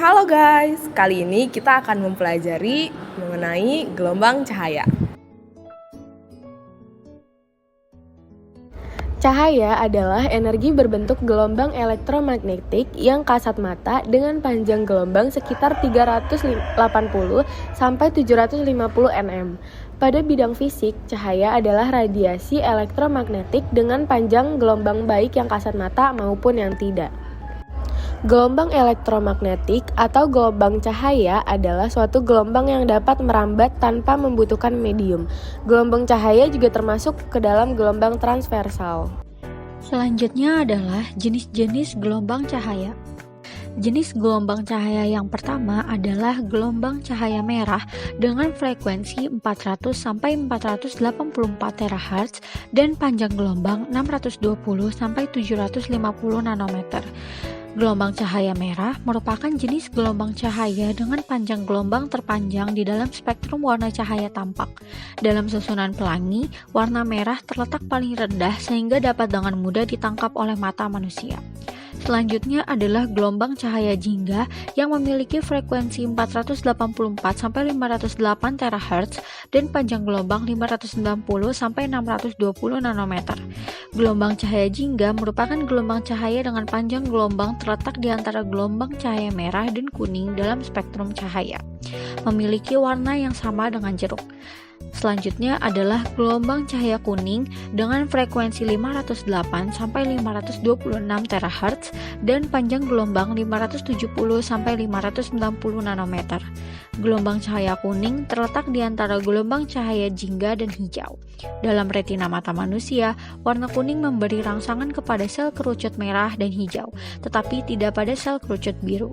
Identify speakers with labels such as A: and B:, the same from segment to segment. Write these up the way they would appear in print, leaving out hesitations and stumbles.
A: Halo guys, kali ini kita akan mempelajari mengenai gelombang cahaya. Cahaya adalah energi berbentuk gelombang elektromagnetik yang kasat mata dengan panjang gelombang sekitar 380 sampai 750 nm. Pada bidang fisik, cahaya adalah radiasi elektromagnetik dengan panjang gelombang baik yang kasat mata maupun yang tidak. Gelombang elektromagnetik atau gelombang cahaya adalah suatu gelombang yang dapat merambat tanpa membutuhkan medium. Gelombang cahaya juga termasuk ke dalam gelombang transversal.
B: Selanjutnya adalah jenis-jenis gelombang cahaya. Jenis gelombang cahaya yang pertama adalah gelombang cahaya merah dengan frekuensi 400 sampai 484 THz dan panjang gelombang 620 sampai 750 nanometer. Gelombang cahaya merah merupakan jenis gelombang cahaya dengan panjang gelombang terpanjang di dalam spektrum warna cahaya tampak. Dalam susunan pelangi, warna merah terletak paling rendah sehingga dapat dengan mudah ditangkap oleh mata manusia. Selanjutnya adalah gelombang cahaya jingga yang memiliki frekuensi 484 sampai 508 THz dan panjang gelombang 590 sampai 620 nanometer. Gelombang cahaya jingga merupakan gelombang cahaya dengan panjang gelombang terletak di antara gelombang cahaya merah dan kuning dalam spektrum cahaya. Memiliki warna yang sama dengan jeruk. Selanjutnya adalah gelombang cahaya kuning dengan frekuensi 508 sampai 526 THz dan panjang gelombang 570 sampai 590 nanometer. Gelombang cahaya kuning terletak di antara gelombang cahaya jingga dan hijau. Dalam retina mata manusia, warna kuning memberi rangsangan kepada sel kerucut merah dan hijau, tetapi tidak pada sel kerucut biru.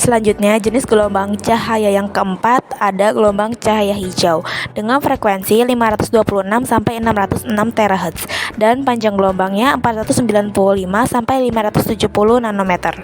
C: Selanjutnya, jenis gelombang cahaya yang keempat ada gelombang cahaya hijau dengan frekuensi 526 sampai 606 THz dan panjang gelombangnya 495 sampai 570 nanometer.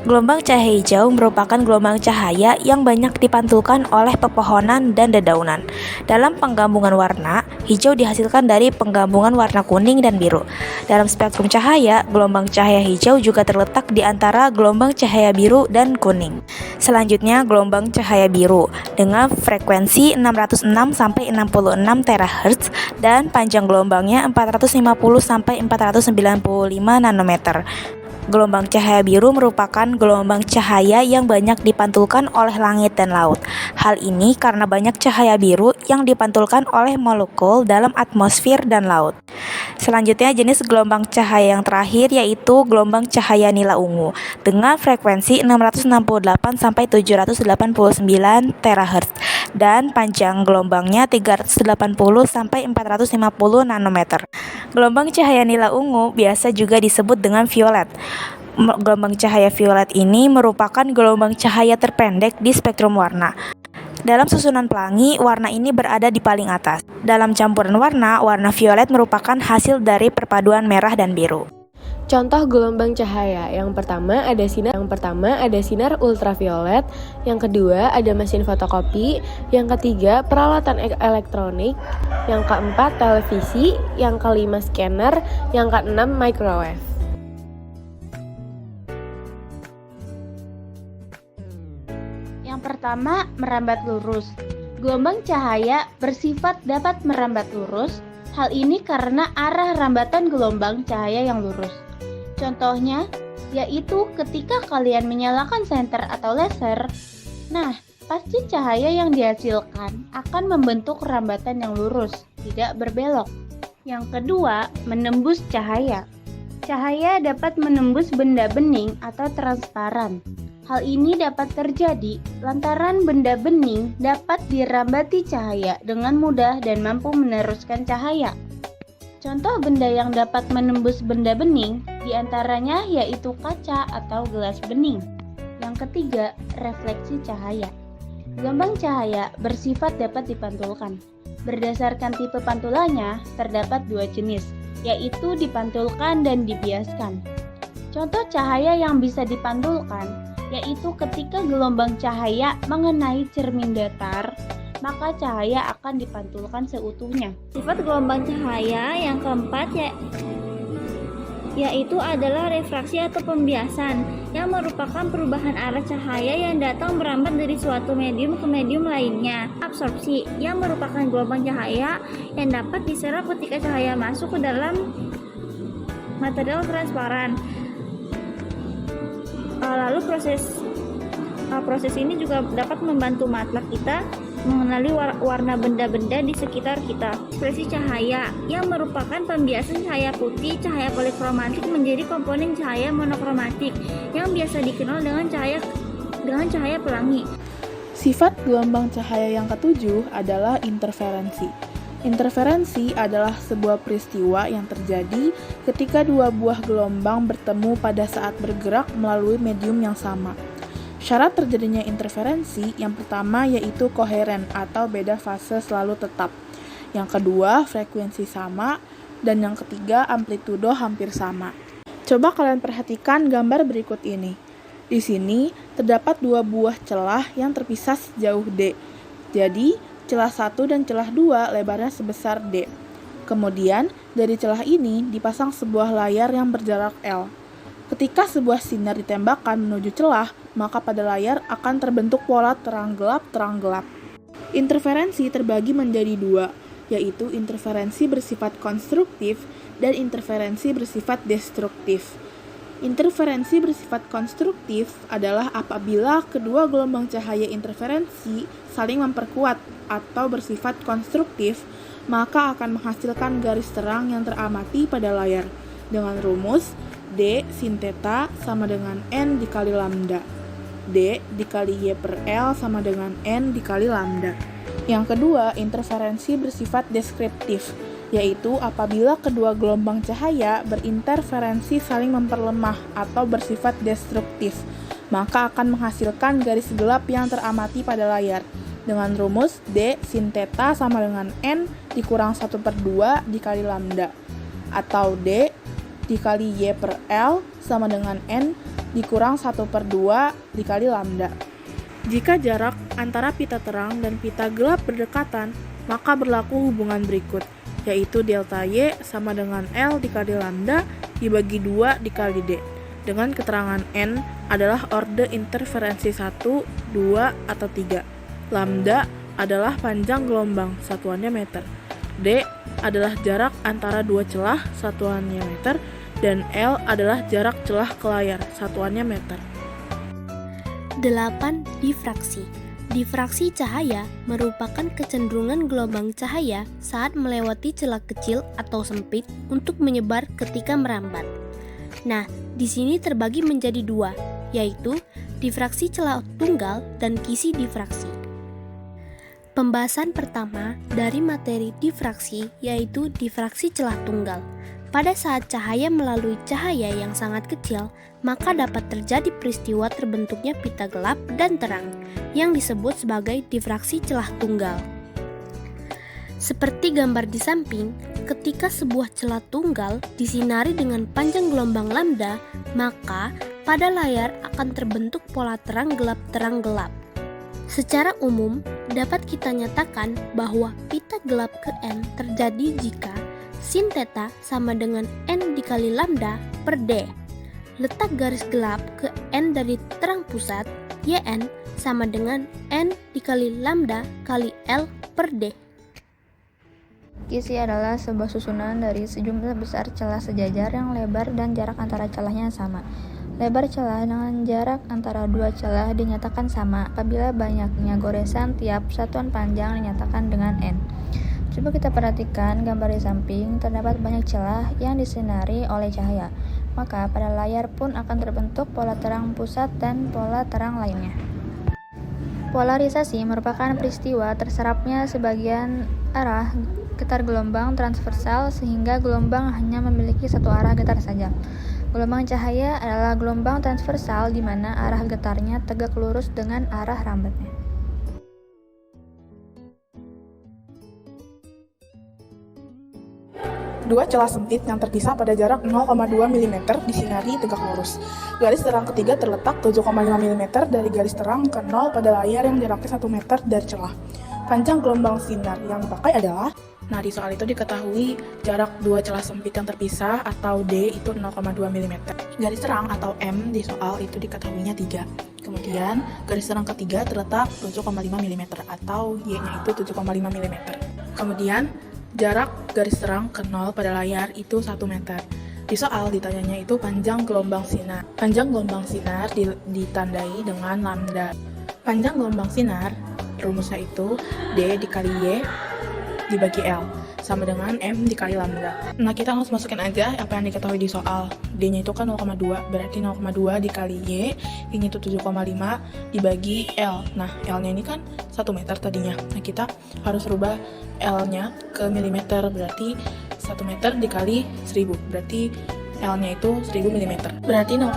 C: Gelombang cahaya hijau merupakan gelombang cahaya yang banyak dipantulkan oleh pepohonan dan dedaunan. Dalam penggabungan warna, hijau dihasilkan dari penggabungan warna kuning dan biru. Dalam spektrum cahaya, gelombang cahaya hijau juga terletak di antara gelombang cahaya biru dan kuning. Selanjutnya, gelombang cahaya biru dengan frekuensi 606 sampai 66 THz dan panjang gelombangnya 450 sampai 495 nanometer. Gelombang cahaya biru merupakan gelombang cahaya yang banyak dipantulkan oleh langit dan laut. Hal ini karena banyak cahaya biru yang dipantulkan oleh molekul dalam atmosfer dan laut. Selanjutnya, jenis gelombang cahaya yang terakhir yaitu gelombang cahaya nila ungu dengan frekuensi 668 sampai 789 THz dan panjang gelombangnya 380 sampai 450 nanometer. Gelombang cahaya nila ungu biasa juga disebut dengan violet. Gelombang cahaya violet ini merupakan gelombang cahaya terpendek di spektrum warna. Dalam susunan pelangi, warna ini berada di paling atas. Dalam campuran warna, warna violet merupakan hasil dari perpaduan merah dan biru.
A: Contoh gelombang cahaya, yang pertama ada sinar ultraviolet, yang kedua ada mesin fotokopi, yang ketiga peralatan elektronik, yang keempat televisi, yang kelima scanner, yang keenam microwave.
D: Yang pertama, merambat lurus. Gelombang cahaya bersifat dapat merambat lurus. Hal ini karena arah rambatan gelombang cahaya yang lurus. Contohnya, yaitu ketika kalian menyalakan senter atau laser, nah, pasti cahaya yang dihasilkan akan membentuk rambatan yang lurus, tidak berbelok. Yang kedua, menembus cahaya. Cahaya dapat menembus benda bening atau transparan. Hal ini dapat terjadi lantaran benda bening dapat dirambati cahaya dengan mudah dan mampu meneruskan cahaya. Contoh benda yang dapat menembus benda bening diantaranya yaitu kaca atau gelas bening. Yang ketiga, refleksi cahaya. Gelombang cahaya bersifat dapat dipantulkan. Berdasarkan tipe pantulannya, terdapat dua jenis, yaitu dipantulkan dan dibiaskan. Contoh cahaya yang bisa dipantulkan yaitu ketika gelombang cahaya mengenai cermin datar, maka cahaya akan dipantulkan seutuhnya.
E: Sifat gelombang cahaya yang keempat yaitu adalah refraksi atau pembiasan. yang merupakan perubahan arah cahaya yang datang merambat dari suatu medium ke medium lainnya. Absorpsi, yang merupakan gelombang cahaya yang dapat diserap ketika cahaya masuk ke dalam material transparan. Lalu proses ini juga dapat membantu mata kita mengenali warna benda-benda di sekitar kita. Ekspresi cahaya, yang merupakan pembiasan cahaya putih, cahaya polikromatik menjadi komponen cahaya monokromatik yang biasa dikenal dengan cahaya pelangi.
F: Sifat gelombang cahaya yang ketujuh adalah interferensi. Interferensi adalah sebuah peristiwa yang terjadi ketika dua buah gelombang bertemu pada saat bergerak melalui medium yang sama. Syarat terjadinya interferensi yang pertama yaitu koheren atau beda fase selalu tetap. Yang kedua, frekuensi sama. Dan yang ketiga, amplitudo hampir sama. Coba kalian perhatikan gambar berikut ini. Di sini terdapat dua buah celah yang terpisah sejauh D. Jadi, celah 1 dan celah 2 lebarnya sebesar D. Kemudian, dari celah ini dipasang sebuah layar yang berjarak L. Ketika sebuah sinar ditembakkan menuju celah, maka pada layar akan terbentuk pola terang-gelap. Interferensi terbagi menjadi dua, yaitu interferensi bersifat konstruktif dan interferensi bersifat destruktif. Interferensi bersifat konstruktif adalah apabila kedua gelombang cahaya interferensi saling memperkuat atau bersifat konstruktif, maka akan menghasilkan garis terang yang teramati pada layar dengan rumus D sin theta sama dengan N dikali lambda. D dikali Y per L sama dengan N dikali lambda. Yang kedua, interferensi bersifat deskriptif, yaitu apabila kedua gelombang cahaya berinterferensi saling memperlemah atau bersifat destruktif, maka akan menghasilkan garis gelap yang teramati pada layar dengan rumus D sin theta sama dengan N dikurang 1/2 dikali lambda, atau D dikali Y per L sama dengan N dikurang 1/2 dikali lambda. Jika jarak antara pita terang dan pita gelap berdekatan, maka berlaku hubungan berikut, yaitu delta Y sama dengan L dikali lambda dibagi 2 dikali D, dengan keterangan N adalah orde interferensi 1, 2, atau 3. Lambda adalah panjang gelombang, satuannya meter. D adalah jarak antara dua celah, satuannya meter, dan L adalah jarak celah ke layar, satuannya meter.
G: 8. Difraksi. Difraksi cahaya merupakan kecenderungan gelombang cahaya saat melewati celah kecil atau sempit untuk menyebar ketika merambat. Nah, di sini terbagi menjadi dua, yaitu difraksi celah tunggal dan kisi difraksi. Pembahasan pertama dari materi difraksi yaitu difraksi celah tunggal. Pada saat cahaya melalui cahaya yang sangat kecil, maka dapat terjadi peristiwa terbentuknya pita gelap dan terang yang disebut sebagai difraksi celah tunggal. Seperti gambar di samping, ketika sebuah celah tunggal disinari dengan panjang gelombang lambda, maka pada layar akan terbentuk pola terang gelap. Secara umum, dapat kita nyatakan bahwa pita gelap ke N terjadi jika sin theta sama dengan N dikali lambda per D. Letak garis gelap ke N dari terang pusat, YN, sama dengan N dikali lambda kali L per D.
H: Kisi adalah sebuah susunan dari sejumlah besar celah sejajar yang lebar dan jarak antara celahnya sama. Lebar celah dengan jarak antara dua celah dinyatakan sama apabila banyaknya goresan tiap satuan panjang dinyatakan dengan N. Coba kita perhatikan gambar di samping, terdapat banyak celah yang disinari oleh cahaya. Maka pada layar pun akan terbentuk pola terang pusat dan pola terang lainnya. Polarisasi merupakan peristiwa terserapnya sebagian arah getar gelombang transversal sehingga gelombang hanya memiliki satu arah getar saja. Gelombang cahaya adalah gelombang transversal di mana arah getarnya tegak lurus dengan arah rambatnya.
F: Dua celah sempit yang terpisah pada jarak 0,2 mm disinari tegak lurus. Garis terang ketiga terletak 7,5 mm dari garis terang ke 0 pada layar yang jaraknya 1 meter dari celah. Panjang gelombang sinar yang dipakai adalah Nah, di soal itu diketahui jarak dua celah sempit yang terpisah atau D itu 0,2 mm. Garis terang atau M di soal itu diketahuinya 3. Kemudian garis terang ketiga terletak 7,5 mm atau Y-nya itu 7,5 mm. Kemudian jarak garis terang ke 0 pada layar itu 1 meter. Di soal ditanyanya itu panjang gelombang sinar. Panjang gelombang sinar ditandai dengan lambda. Panjang gelombang sinar rumusnya itu D dikali Y dibagi L sama dengan M dikali lambda. Nah, kita harus masukin aja apa yang diketahui di soal. D-nya itu kan 0,2, berarti 0,2 dikali Y, Y-nya itu 7,5 dibagi L. Nah, L-nya ini kan 1 meter tadinya. Nah, kita harus rubah L-nya ke milimeter, berarti 1 meter dikali 1000, berarti L-nya itu 1000 mm. Berarti 0,2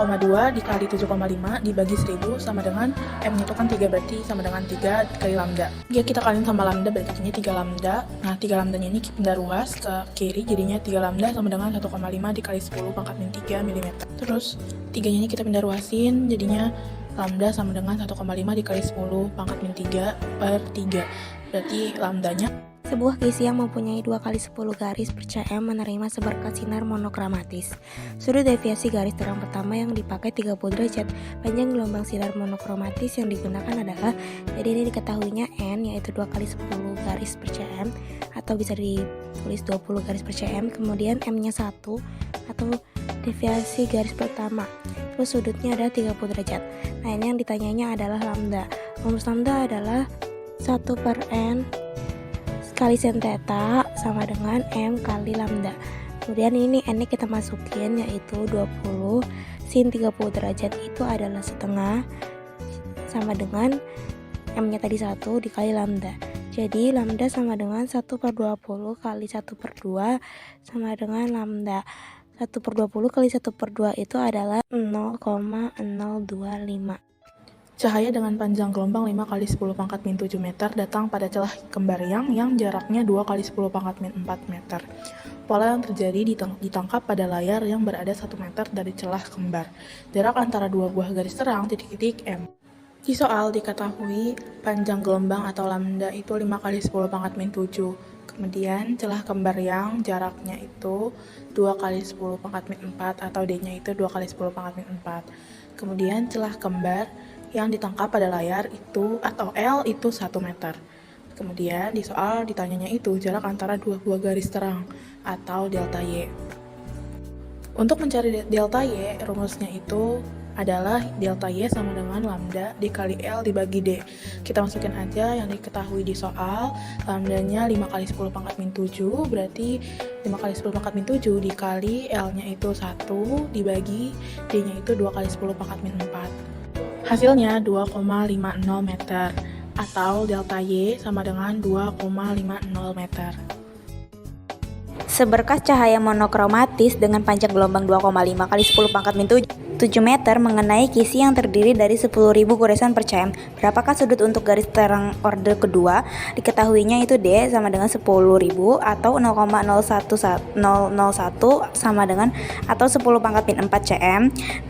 F: dikali 7,5 dibagi 1000 sama dengan M-nya itu kan 3, berarti sama dengan 3 dikali lambda. Ya, kita kaliin sama lambda, berarti jadinya 3 lambda. Nah, 3 lambdanya ini kita pindah ruas ke kiri, jadinya 3 lambda sama dengan 1,5 dikali 10 pangkat min 3 mm. Terus 3-nya ini kita pindah ruasin, jadinya lambda sama dengan 1,5 dikali 10 pangkat min 3 per 3. Berarti lambdanya
C: Sebuah kisi yang mempunyai 2 kali 10 garis per cm menerima seberkas sinar monokromatis. Sudut deviasi garis terang pertama yang dipakai 30 derajat. Panjang gelombang sinar monokromatis yang digunakan adalah, jadi ini diketahuinya N, yaitu 2 kali 10 garis per cm, atau bisa ditulis 20 garis per cm. Kemudian M-nya 1, atau deviasi garis pertama. Terus sudutnya adalah 30 derajat. Nah, ini yang ditanyanya adalah lambda. Rumus lambda adalah 1 per N kali sin theta sama dengan M kali lambda. Kemudian ini N-nya kita masukin, yaitu 20 sin 30 derajat itu adalah setengah sama dengan M-nya tadi 1 dikali lambda. Jadi lambda sama dengan 1 per 20 kali 1 per 2 sama dengan lambda. 1 per 20 kali 1 per 2 itu adalah 0,025.
F: cahaya dengan panjang gelombang 5 kali 10 pangkat min 7 meter datang pada celah kembar yang jaraknya 2 kali 10 pangkat min 4 meter. Pola yang terjadi ditangkap pada layar yang berada 1 meter dari celah kembar. Jarak antara dua buah garis terang titik-titik M. Di soal diketahui panjang gelombang atau lambda itu 5 kali 10 pangkat min 7. Kemudian celah kembar yang jaraknya itu 2 kali 10 pangkat min 4 atau D-nya itu 2 kali 10 pangkat min 4. Kemudian celah kembar yang ditangkap pada layar itu atau L itu 1 meter. Kemudian di soal ditanyanya itu jarak antara dua buah garis terang atau delta Y. Untuk mencari delta Y, rumusnya itu adalah delta Y sama dengan lambda dikali L dibagi D. Kita masukin aja yang diketahui di soal. Lambdanya 5 kali 10 pangkat min 7, berarti 5 kali 10 pangkat min 7 dikali L-nya itu 1 dibagi D-nya itu 2 kali 10 pangkat min 4. Hasilnya 2,50 meter atau delta Y sama dengan 2,50 meter.
C: Seberkas cahaya monokromatis dengan panjang gelombang 2,5 kali 10 pangkat min 7 meter mengenai kisi yang terdiri dari 10.000 goresan per cm. Berapakah sudut untuk garis terang order kedua? Diketahuinya itu D sama dengan 10.000 atau 0,001 sama dengan atau 10 pangkat min 4 cm.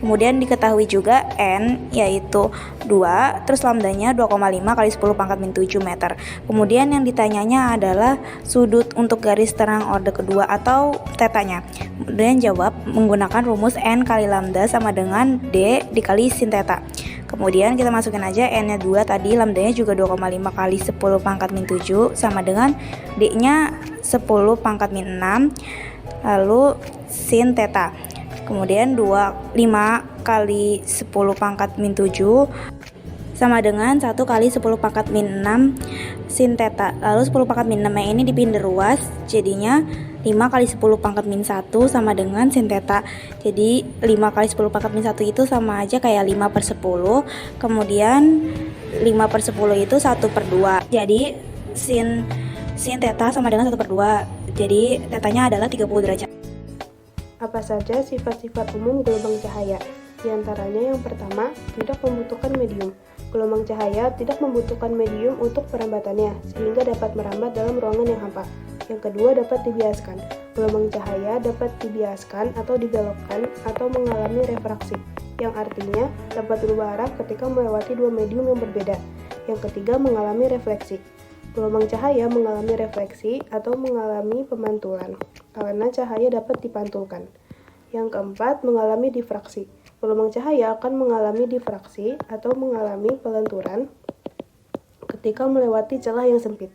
C: Kemudian diketahui juga N yaitu 2, terus lambdanya 2,5 kali 10 pangkat min 7 meter. Kemudian yang ditanyanya adalah sudut untuk garis terang order kedua atau tetanya. Kemudian jawab menggunakan rumus N kali lambda sama dengan D dikali sin theta. Kemudian kita masukin aja N-nya 2 tadi, lambdanya juga 2,5 kali 10 pangkat min 7 sama dengan D-nya 10 pangkat min 6 lalu sin theta. Kemudian 5 kali 10 pangkat min 7 sama dengan 1 kali 10 pangkat min 6 sin theta. Lalu 10 pangkat min 6 yang ini dipindah ruas, jadinya 5 kali 10 pangkat min 1 sama dengan sin theta. Jadi 5 kali 10 pangkat min 1 itu sama aja kayak 5 per 10. Kemudian 5 per 10 itu 1 per 2. Jadi sin theta sama dengan 1 per 2. Jadi tetanya adalah 30 derajat.
A: Apa saja sifat-sifat umum gelombang cahaya? Di antaranya yang pertama, tidak membutuhkan medium. Gelombang cahaya tidak membutuhkan medium untuk perambatannya, sehingga dapat merambat dalam ruangan yang hampa. Yang kedua, dapat dibiaskan. Gelombang cahaya dapat dibiaskan atau dibelokkan atau mengalami refraksi, yang artinya dapat berubah arah ketika melewati dua medium yang berbeda. Yang ketiga, mengalami refleksi.
I: Gelombang cahaya mengalami refleksi atau mengalami pemantulan karena cahaya dapat dipantulkan. Yang keempat, mengalami difraksi. Gelombang cahaya akan mengalami difraksi atau mengalami pelenturan ketika melewati celah yang sempit.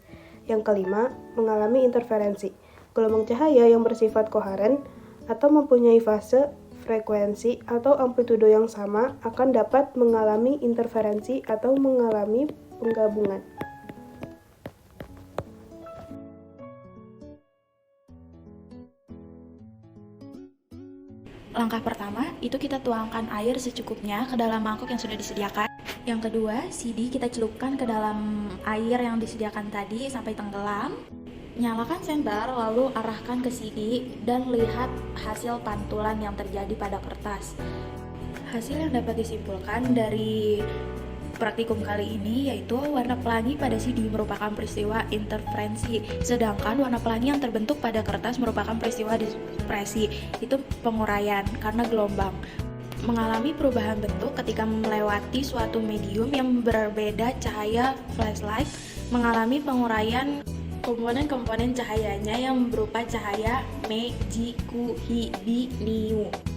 I: Yang kelima, mengalami interferensi. Gelombang cahaya yang bersifat koheren atau mempunyai fase, frekuensi, atau amplitudo yang sama akan dapat mengalami interferensi atau mengalami penggabungan.
C: Langkah pertama, itu kita tuangkan air secukupnya ke dalam mangkok yang sudah disediakan. Yang kedua, CD kita celupkan ke dalam air yang disediakan tadi sampai tenggelam. Nyalakan senter, lalu arahkan ke CD dan lihat hasil pantulan yang terjadi pada kertas. Hasil yang dapat disimpulkan dari praktikum kali ini yaitu warna pelangi pada CD merupakan peristiwa interferensi, sedangkan warna pelangi yang terbentuk pada kertas merupakan peristiwa dispersi, itu penguraian karena gelombang. Mengalami perubahan bentuk ketika melewati suatu medium yang berbeda cahaya flashlight, mengalami penguraian komponen-komponen cahayanya yang berupa cahaya Me, Ji, Ku, Hi, Bi, Niu.